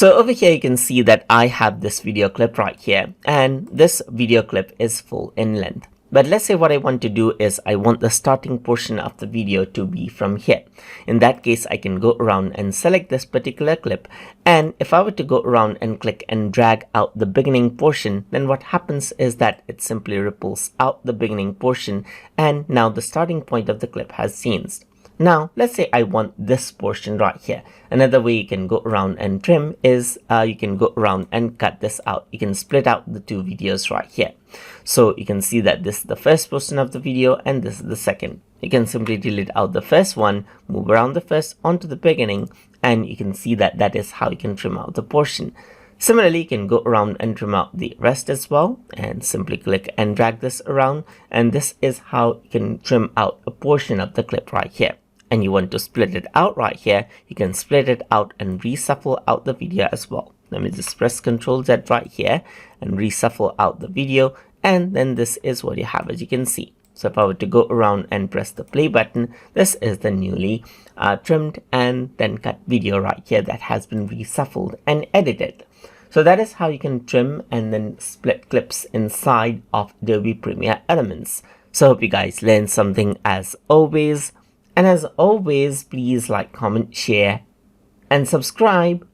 So over here you can see that I have this video clip right here, and this video clip is full in length. But let's say what I want to do is I want the starting portion of the video to be from here. In that case, I can go around and select this particular clip. And if I were to go around and click and drag out the beginning portion, then what happens is that it simply ripples out the beginning portion. And now the starting point of the clip has changed. Now, let's say I want this portion right here. Another way you can go around and trim is you can go around and cut this out. You can split out the two videos right here. So you can see that this is the first portion of the video and this is the second. You can simply delete out the first one, move around the first onto the beginning, and you can see that that is how you can trim out the portion. Similarly, you can go around and trim out the rest as well, and simply click and drag this around, and this is how you can trim out a portion of the clip right here. And you want to split it out right here, you can split it out and reshuffle out the video as well. Let me just press Ctrl Z right here and reshuffle out the video, and then this is what you have, as you can see. So if I were to go around and press the play button, this is the newly trimmed and then cut video right here that has been reshuffled and edited. So that is how you can trim and then split clips inside of Adobe Premiere Elements. So I hope you guys learned something as always. And as always, please like, comment, share, and subscribe.